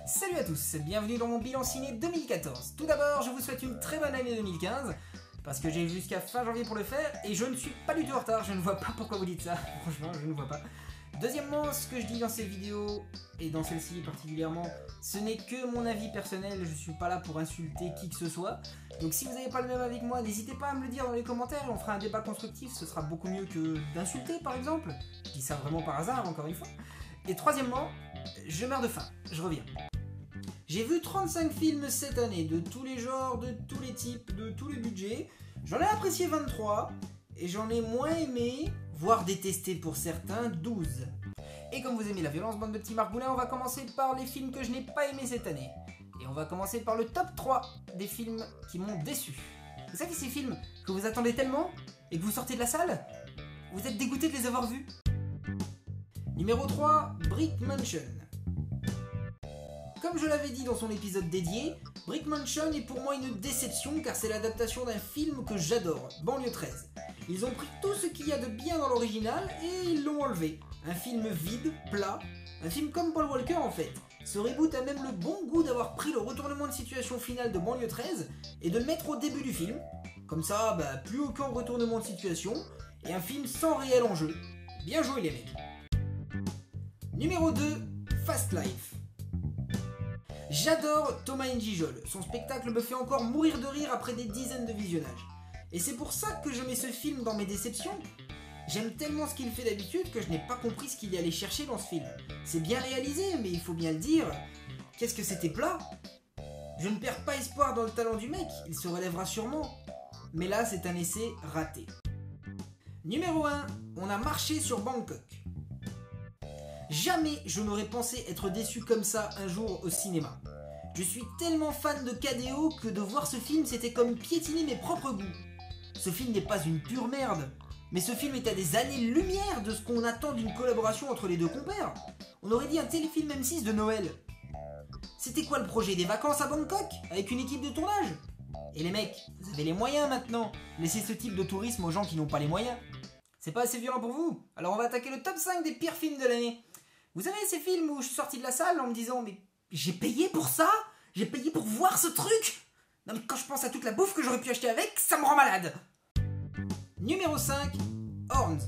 Salut à tous, bienvenue dans mon bilan ciné 2014. Tout d'abord, je vous souhaite une très bonne année 2015, parce que j'ai jusqu'à fin janvier pour le faire, et je ne suis pas du tout en retard, je ne vois pas pourquoi vous dites ça, franchement, je ne vois pas. Deuxièmement, ce que je dis dans cette vidéo, et dans celle-ci particulièrement, ce n'est que mon avis personnel, je suis pas là pour insulter qui que ce soit. Donc si vous n'avez pas le même avis que moi, n'hésitez pas à me le dire dans les commentaires, et on fera un débat constructif, ce sera beaucoup mieux que d'insulter par exemple. Je dis ça vraiment par hasard, encore une fois. Et troisièmement, je meurs de faim, je reviens. J'ai vu 35 films cette année, de tous les genres, de tous les types, de tous les budgets. J'en ai apprécié 23, et j'en ai moins aimé, voire détesté pour certains, 12. Et comme vous aimez la violence, bande de petits margoulins, on va commencer par les films que je n'ai pas aimés cette année. Et on va commencer par le top 3 des films qui m'ont déçu. Vous savez ces films que vous attendez tellement, et que vous sortez de la salle, vous êtes dégoûté de les avoir vus. Numéro 3, Brick Mansion. Comme je l'avais dit dans son épisode dédié, Brick Mansion est pour moi une déception car c'est l'adaptation d'un film que j'adore, Banlieue 13. Ils ont pris tout ce qu'il y a de bien dans l'original et ils l'ont enlevé. Un film vide, plat, un film comme Paul Walker en fait. Ce reboot a même le bon goût d'avoir pris le retournement de situation finale de Banlieue 13 et de le mettre au début du film. Comme ça, plus aucun retournement de situation et un film sans réel enjeu. Bien joué les mecs. Numéro 2, Fast Life. J'adore Thomas N'Gijol, son spectacle me fait encore mourir de rire après des dizaines de visionnages. Et c'est pour ça que je mets ce film dans mes déceptions. J'aime tellement ce qu'il fait d'habitude que je n'ai pas compris ce qu'il y allait chercher dans ce film. C'est bien réalisé, mais il faut bien le dire, qu'est-ce que c'était plat. Je ne perds pas espoir dans le talent du mec, il se relèvera sûrement. Mais là, c'est un essai raté. Numéro 1, on a marché sur Bangkok. Jamais je n'aurais pensé être déçu comme ça un jour au cinéma. Je suis tellement fan de KDO que de voir ce film c'était comme piétiner mes propres goûts. Ce film n'est pas une pure merde, mais ce film est à des années-lumière de ce qu'on attend d'une collaboration entre les deux compères. On aurait dit un téléfilm M6 de Noël. C'était quoi le projet, des vacances à Bangkok avec une équipe de tournage? Et les mecs, vous avez les moyens maintenant. Laissez ce type de tourisme aux gens qui n'ont pas les moyens. C'est pas assez violent pour vous? Alors on va attaquer le top 5 des pires films de l'année. Vous savez ces films où je suis sorti de la salle en me disant mais j'ai payé pour ça? J'ai payé pour voir ce truc? Non mais quand je pense à toute la bouffe que j'aurais pu acheter avec, ça me rend malade. Numéro 5, Horns.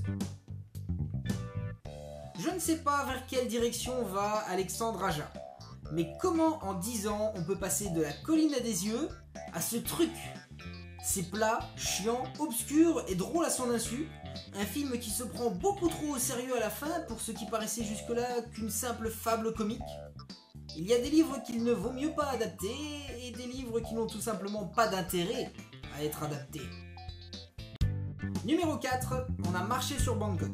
Je ne sais pas vers quelle direction va Alexandre Aja, mais comment en 10 ans on peut passer de La colline à des yeux à ce truc? C'est plat, chiant, obscur et drôle à son insu. Un film qui se prend beaucoup trop au sérieux à la fin pour ce qui paraissait jusque-là qu'une simple fable comique. Il y a des livres qu'il ne vaut mieux pas adapter et des livres qui n'ont tout simplement pas d'intérêt à être adaptés. Numéro 4, on a marché sur Bangkok.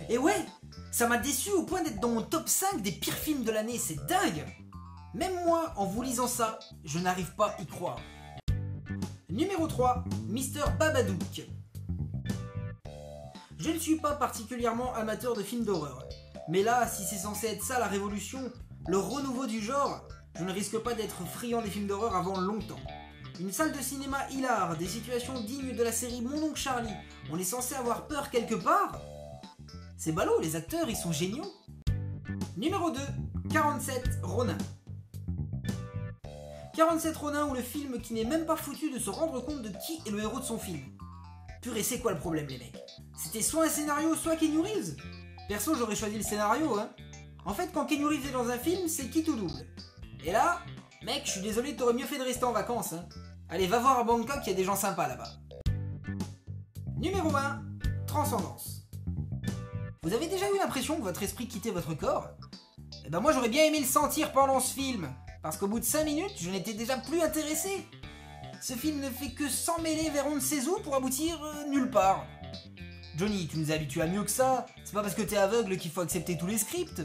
Et ouais, ça m'a déçu au point d'être dans mon top 5 des pires films de l'année, c'est dingue! Même moi, en vous lisant ça, je n'arrive pas à y croire. Numéro 3, Mr Babadook. Je ne suis pas particulièrement amateur de films d'horreur, mais là, si c'est censé être ça la révolution, le renouveau du genre, je ne risque pas d'être friand des films d'horreur avant longtemps. Une salle de cinéma hilar, des situations dignes de la série Mon oncle Charlie, on est censé avoir peur quelque part? C'est ballot, les acteurs ils sont géniaux. Numéro 2, 47 Ronin. 47 Ronin ou le film qui n'est même pas foutu de se rendre compte de qui est le héros de son film. Purée, c'est quoi le problème les mecs? C'était soit un scénario, soit Keanu Reeves. Perso, j'aurais choisi le scénario, hein. En fait, quand Keanu Reeves est dans un film, c'est qui tout double. Et là, mec, je suis désolé, t'aurais mieux fait de rester en vacances, hein. Allez, va voir à Bangkok, il y a des gens sympas là-bas. Numéro 1, Transcendance. Vous avez déjà eu l'impression que votre esprit quittait votre corps? Eh ben moi, j'aurais bien aimé le sentir pendant ce film. Parce qu'au bout de 5 minutes, je n'étais déjà plus intéressé. Ce film ne fait que s'emmêler vers on ne sait où pour aboutir nulle part. Johnny, tu nous habitues à mieux que ça. C'est pas parce que t'es aveugle qu'il faut accepter tous les scripts.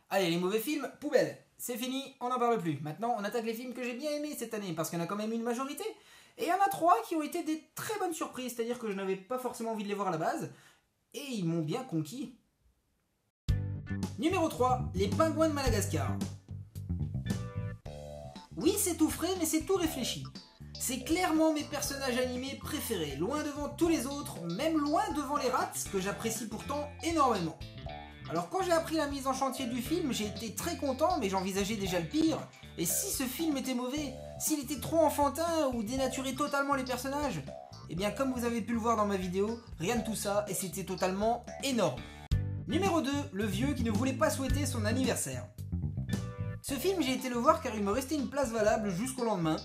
Allez, les mauvais films, poubelle. C'est fini, on n'en parle plus. Maintenant, on attaque les films que j'ai bien aimés cette année, parce qu'il y en a quand même une majorité. Et il y en a 3 qui ont été des très bonnes surprises, c'est-à-dire que je n'avais pas forcément envie de les voir à la base. Et ils m'ont bien conquis. Numéro 3, Les Pingouins de Madagascar. Oui, c'est tout frais, mais c'est tout réfléchi. C'est clairement mes personnages animés préférés, loin devant tous les autres, même loin devant les rats, que j'apprécie pourtant énormément. Alors quand j'ai appris la mise en chantier du film, j'ai été très content, mais j'envisageais déjà le pire. Et si ce film était mauvais, s'il était trop enfantin ou dénaturait totalement les personnages? Eh bien comme vous avez pu le voir dans ma vidéo, rien de tout ça, et c'était totalement énorme. Numéro 2, le vieux qui ne voulait pas souhaiter son anniversaire. Ce film, j'ai été le voir car il me restait une place valable jusqu'au lendemain.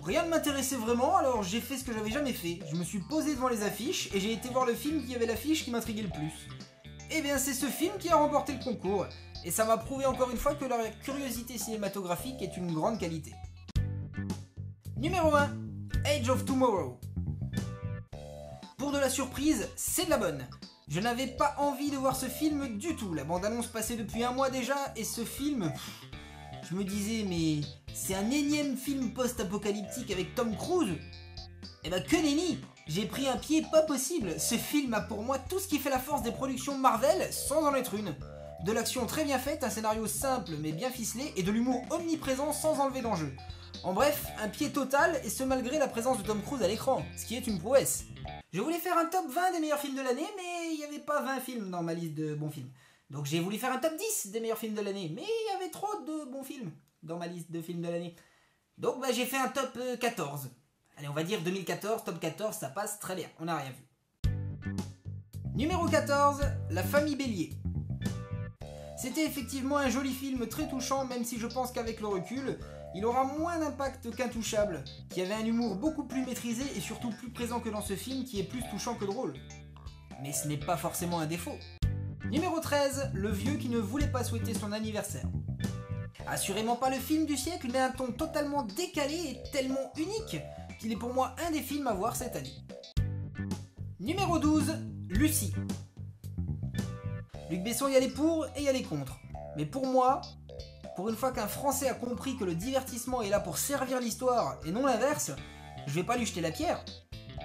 Rien ne m'intéressait vraiment, alors j'ai fait ce que j'avais jamais fait. Je me suis posé devant les affiches et j'ai été voir le film qui avait l'affiche qui m'intriguait le plus. Eh bien c'est ce film qui a remporté le concours, et ça m'a prouvé encore une fois que la curiosité cinématographique est une grande qualité. Numéro 1, Age of Tomorrow. Pour de la surprise, c'est de la bonne. Je n'avais pas envie de voir ce film du tout, la bande-annonce passait depuis un mois déjà, et ce film... je me disais, mais c'est un énième film post-apocalyptique avec Tom Cruise? Eh ben que nenni! J'ai pris un pied pas possible, ce film a pour moi tout ce qui fait la force des productions Marvel sans en être une. De l'action très bien faite, un scénario simple mais bien ficelé, et de l'humour omniprésent sans enlever d'enjeu. En bref, un pied total, et ce malgré la présence de Tom Cruise à l'écran, ce qui est une prouesse. Je voulais faire un top 20 des meilleurs films de l'année, mais il n'y avait pas 20 films dans ma liste de bons films. Donc j'ai voulu faire un top 10 des meilleurs films de l'année, mais il y avait trop de bons films dans ma liste de films de l'année. Donc j'ai fait un top 14. Allez, on va dire 2014, top 14, ça passe très bien, on n'a rien vu. Numéro 14, La famille Bélier. C'était effectivement un joli film très touchant, même si je pense qu'avec le recul, il aura moins d'impact qu'Intouchable, qui avait un humour beaucoup plus maîtrisé et surtout plus présent que dans ce film qui est plus touchant que drôle. Mais ce n'est pas forcément un défaut. Numéro 13, Le vieux qui ne voulait pas souhaiter son anniversaire. Assurément pas le film du siècle, mais un ton totalement décalé et tellement unique qu'il est pour moi un des films à voir cette année. Numéro 12, Lucie. Luc Besson y allait pour et y allait contre. Mais pour moi, pour une fois qu'un Français a compris que le divertissement est là pour servir l'histoire et non l'inverse, je vais pas lui jeter la pierre.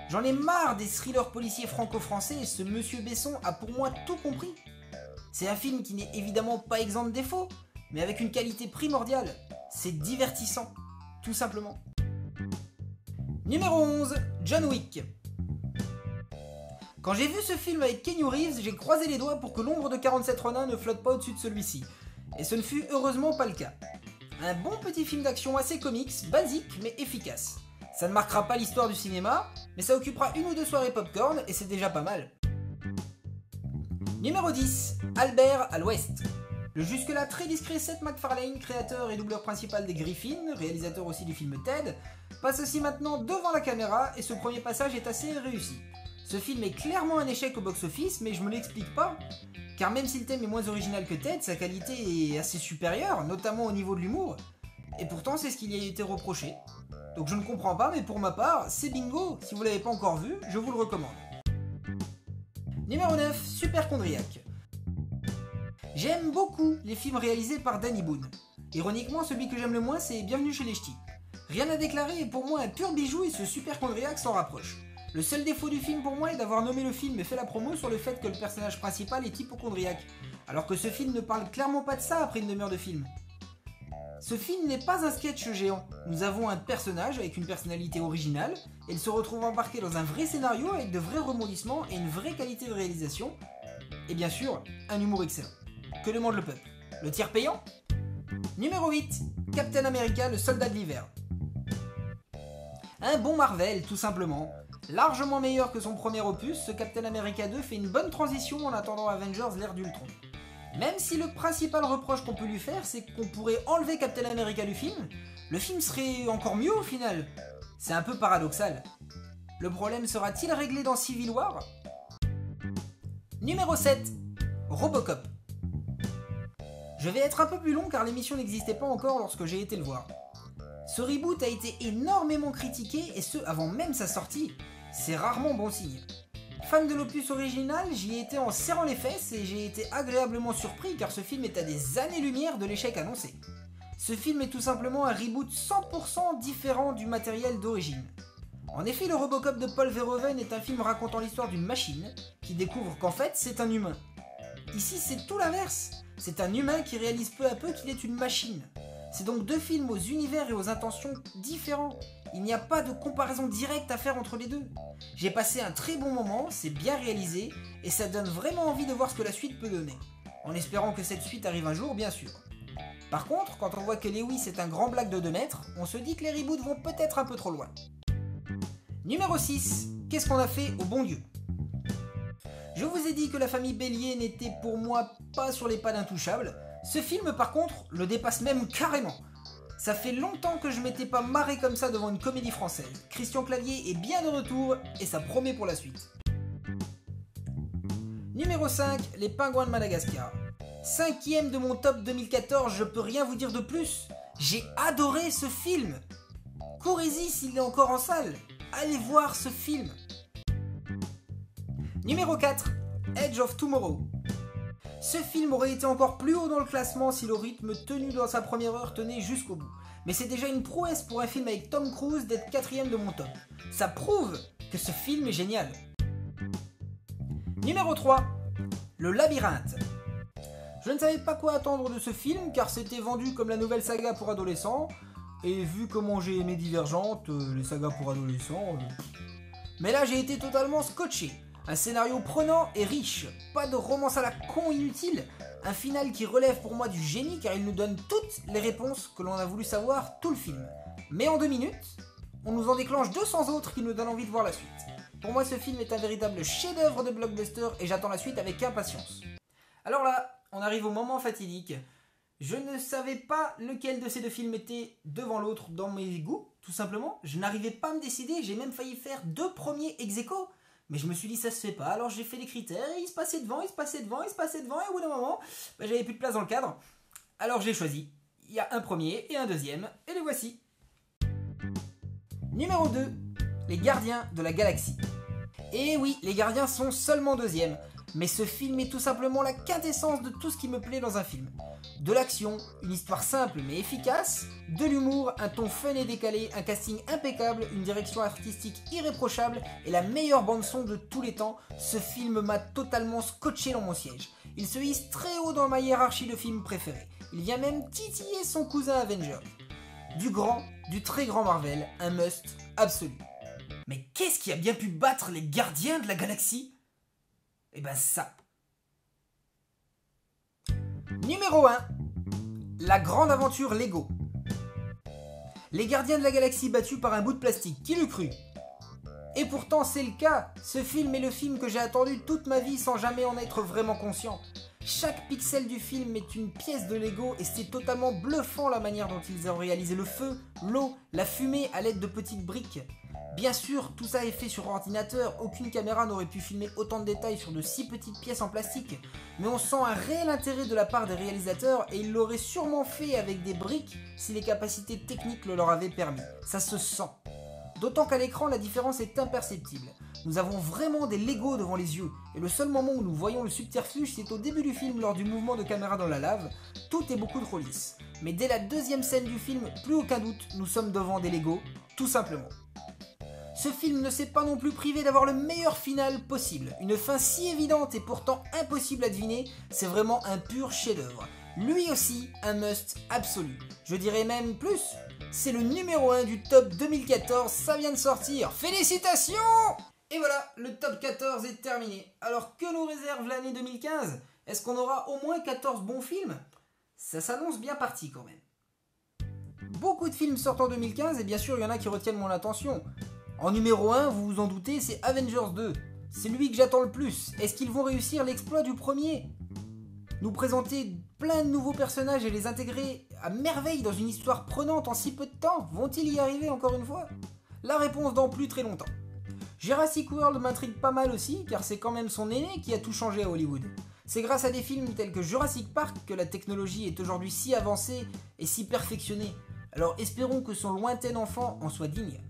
J'en ai marre des thrillers policiers franco-français et ce monsieur Besson a pour moi tout compris. C'est un film qui n'est évidemment pas exempt de défauts, mais avec une qualité primordiale. C'est divertissant, tout simplement. Numéro 11, John Wick. Quand j'ai vu ce film avec Keanu Reeves, j'ai croisé les doigts pour que l'ombre de 47 Ronin ne flotte pas au-dessus de celui-ci. Et ce ne fut heureusement pas le cas. Un bon petit film d'action assez comics, basique mais efficace. Ça ne marquera pas l'histoire du cinéma, mais ça occupera une ou deux soirées popcorn et c'est déjà pas mal. Numéro 10, Albert à l'Ouest. Le jusque-là très discret Seth MacFarlane, créateur et doubleur principal des Griffins, réalisateur aussi du film Ted, passe aussi maintenant devant la caméra et ce premier passage est assez réussi. Ce film est clairement un échec au box-office, mais je me l'explique pas, car même si le thème est moins original que Ted, sa qualité est assez supérieure, notamment au niveau de l'humour, et pourtant c'est ce qui lui a été reproché. Donc je ne comprends pas, mais pour ma part, c'est bingo, si vous l'avez pas encore vu, je vous le recommande. Numéro 9, Superchondriac. J'aime beaucoup les films réalisés par Danny Boone. Ironiquement, celui que j'aime le moins, c'est Bienvenue chez les Ch'tis. Rien à déclarer, et pour moi un pur bijou et ce Superchondriac s'en rapproche. Le seul défaut du film pour moi est d'avoir nommé le film et fait la promo sur le fait que le personnage principal est hypochondriaque, alors que ce film ne parle clairement pas de ça après une demi-heure de film. Ce film n'est pas un sketch géant. Nous avons un personnage avec une personnalité originale, et il se retrouve embarqué dans un vrai scénario avec de vrais rebondissements et une vraie qualité de réalisation, et bien sûr, un humour excellent. Que demande le peuple? Le tiers payant? Numéro 8, Captain America, le soldat de l'hiver. Un bon Marvel, tout simplement. Largement meilleur que son premier opus, ce Captain America 2 fait une bonne transition en attendant Avengers l'ère d'Ultron. Même si le principal reproche qu'on peut lui faire, c'est qu'on pourrait enlever Captain America du film, le film serait encore mieux au final. C'est un peu paradoxal. Le problème sera-t-il réglé dans Civil War? Numéro 7, Robocop. Je vais être un peu plus long car l'émission n'existait pas encore lorsque j'ai été le voir. Ce reboot a été énormément critiqué et ce avant même sa sortie. C'est rarement bon signe. Fan de l'opus original, j'y ai été en serrant les fesses et j'ai été agréablement surpris car ce film est à des années-lumière de l'échec annoncé. Ce film est tout simplement un reboot 100% différent du matériel d'origine. En effet, le Robocop de Paul Verhoeven est un film racontant l'histoire d'une machine qui découvre qu'en fait c'est un humain. Ici c'est tout l'inverse, c'est un humain qui réalise peu à peu qu'il est une machine. C'est donc deux films aux univers et aux intentions différents. Il n'y a pas de comparaison directe à faire entre les deux. J'ai passé un très bon moment, c'est bien réalisé, et ça donne vraiment envie de voir ce que la suite peut donner. en espérant que cette suite arrive un jour, bien sûr. Par contre, quand on voit que Lewis est un grand black de 2 mètres, on se dit que les reboots vont peut-être un peu trop loin. Numéro 6. Qu'est-ce qu'on a fait au bon Dieu? Je vous ai dit que la famille Bélier n'était pour moi pas sur les pas d'Intouchables. Ce film par contre le dépasse même carrément. Ça fait longtemps que je m'étais pas marré comme ça devant une comédie française. Christian Clavier est bien de retour et ça promet pour la suite. Numéro 5, les Pingouins de Madagascar. 5e de mon top 2014, je peux rien vous dire de plus. J'ai adoré ce film. Courez-y s'il est encore en salle. Allez voir ce film. Numéro 4, Edge of Tomorrow. Ce film aurait été encore plus haut dans le classement si le rythme tenu dans sa première heure tenait jusqu'au bout. Mais c'est déjà une prouesse pour un film avec Tom Cruise d'être 4e de mon top. Ça prouve que ce film est génial. Numéro 3, Le Labyrinthe. Je ne savais pas quoi attendre de ce film car c'était vendu comme la nouvelle saga pour adolescents. Et vu comment j'ai aimé Divergente, les sagas pour adolescents... Mais là j'ai été totalement scotché. Un scénario prenant et riche, pas de romance à la con inutile, un final qui relève pour moi du génie car il nous donne toutes les réponses que l'on a voulu savoir tout le film. Mais en 2 minutes, on nous en déclenche 200 autres qui nous donnent envie de voir la suite. Pour moi ce film est un véritable chef-d'œuvre de blockbuster et j'attends la suite avec impatience. Alors là, on arrive au moment fatidique. Je ne savais pas lequel de ces 2 films était devant l'autre dans mes goûts, tout simplement. Je n'arrivais pas à me décider, j'ai même failli faire 2 premiers ex-aequo. Mais je me suis dit ça se fait pas, alors j'ai fait les critères, et il se passait devant, et au bout d'un moment, j'avais plus de place dans le cadre. Alors j'ai choisi, il y a un premier et un deuxième, et les voici. Numéro 2, Les Gardiens de la Galaxie. Et oui, les Gardiens sont seulement 2e, mais ce film est tout simplement la quintessence de tout ce qui me plaît dans un film. De l'action, une histoire simple mais efficace, de l'humour, un ton fun et décalé, un casting impeccable, une direction artistique irréprochable et la meilleure bande-son de tous les temps, ce film m'a totalement scotché dans mon siège. Il se hisse très haut dans ma hiérarchie de films préférés. Il vient même titiller son cousin Avengers. Du très grand Marvel, un must absolu. Mais qu'est-ce qui a bien pu battre les Gardiens de la Galaxie? Eh ben ça. Numéro 1, La Grande Aventure Lego. Les Gardiens de la Galaxie battus par un bout de plastique, qui l'eût cru? Et pourtant c'est le cas, ce film est le film que j'ai attendu toute ma vie sans jamais en être vraiment conscient. Chaque pixel du film est une pièce de Lego et c'est totalement bluffant la manière dont ils ont réalisé le feu, l'eau, la fumée à l'aide de petites briques. Bien sûr, tout ça est fait sur ordinateur, aucune caméra n'aurait pu filmer autant de détails sur de si petites pièces en plastique, mais on sent un réel intérêt de la part des réalisateurs et ils l'auraient sûrement fait avec des briques si les capacités techniques le leur avaient permis. Ça se sent. D'autant qu'à l'écran, la différence est imperceptible. Nous avons vraiment des Lego devant les yeux, et le seul moment où nous voyons le subterfuge, c'est au début du film lors du mouvement de caméra dans la lave. Tout est beaucoup trop lisse. Mais dès la 2e scène du film, plus aucun doute, nous sommes devant des Lego, tout simplement. Ce film ne s'est pas non plus privé d'avoir le meilleur final possible. Une fin si évidente et pourtant impossible à deviner, c'est vraiment un pur chef-d'œuvre. Lui aussi, un must absolu. Je dirais même plus, c'est le numéro 1 du top 2014, ça vient de sortir. Félicitations! Et voilà, le top 14 est terminé. Alors que nous réserve l'année 2015? Est-ce qu'on aura au moins 14 bons films? Ça s'annonce bien parti quand même. Beaucoup de films sortent en 2015 et bien sûr il y en a qui retiennent mon attention. En numéro 1, vous vous en doutez, c'est Avengers 2. C'est lui que j'attends le plus. Est-ce qu'ils vont réussir l'exploit du premier? Nous présenter plein de nouveaux personnages et les intégrer à merveille dans une histoire prenante en si peu de temps? Vont-ils y arriver encore une fois? La réponse dans plus très longtemps. Jurassic World m'intrigue pas mal aussi, car c'est quand même son aîné qui a tout changé à Hollywood. C'est grâce à des films tels que Jurassic Park que la technologie est aujourd'hui si avancée et si perfectionnée. Alors espérons que son lointain enfant en soit digne.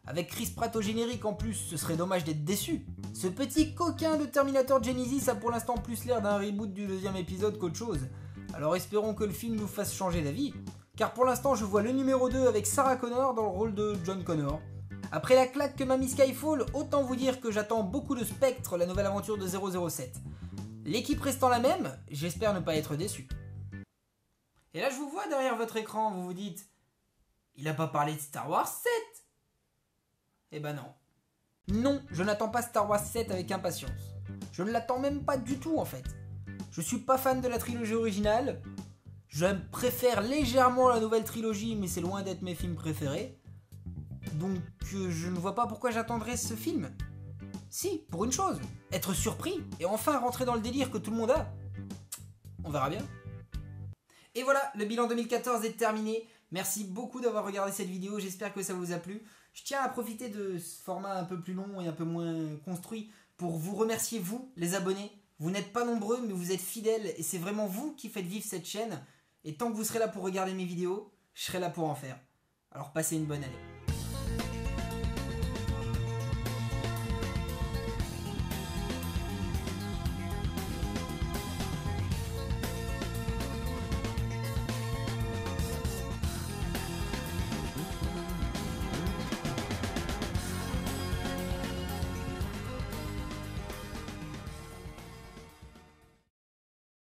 Avec Chris Pratt au générique en plus, ce serait dommage d'être déçu. Ce petit coquin de Terminator Genesis a pour l'instant plus l'air d'un reboot du 2e épisode qu'autre chose. Alors espérons que le film nous fasse changer d'avis, car pour l'instant je vois le numéro 2 avec Sarah Connor dans le rôle de John Connor. Après la claque que m'a mis Skyfall, autant vous dire que j'attends beaucoup de Spectre, la nouvelle aventure de 007. L'équipe restant la même, j'espère ne pas être déçu. Et là je vous vois derrière votre écran, vous vous dites « Il a pas parlé de Star Wars 7 ?» Eh ben non. Non, je n'attends pas Star Wars 7 avec impatience. Je ne l'attends même pas du tout en fait. Je suis pas fan de la trilogie originale. Je préfère légèrement la nouvelle trilogie, mais c'est loin d'être mes films préférés. Donc je ne vois pas pourquoi j'attendrais ce film. Si, pour une chose, être surpris et enfin rentrer dans le délire que tout le monde a. On verra bien. Et voilà, le bilan 2014 est terminé. Merci beaucoup d'avoir regardé cette vidéo, j'espère que ça vous a plu. Je tiens à profiter de ce format un peu plus long et un peu moins construit pour vous remercier, vous, les abonnés. Vous n'êtes pas nombreux, mais vous êtes fidèles et c'est vraiment vous qui faites vivre cette chaîne. Et tant que vous serez là pour regarder mes vidéos, je serai là pour en faire. Alors passez une bonne année.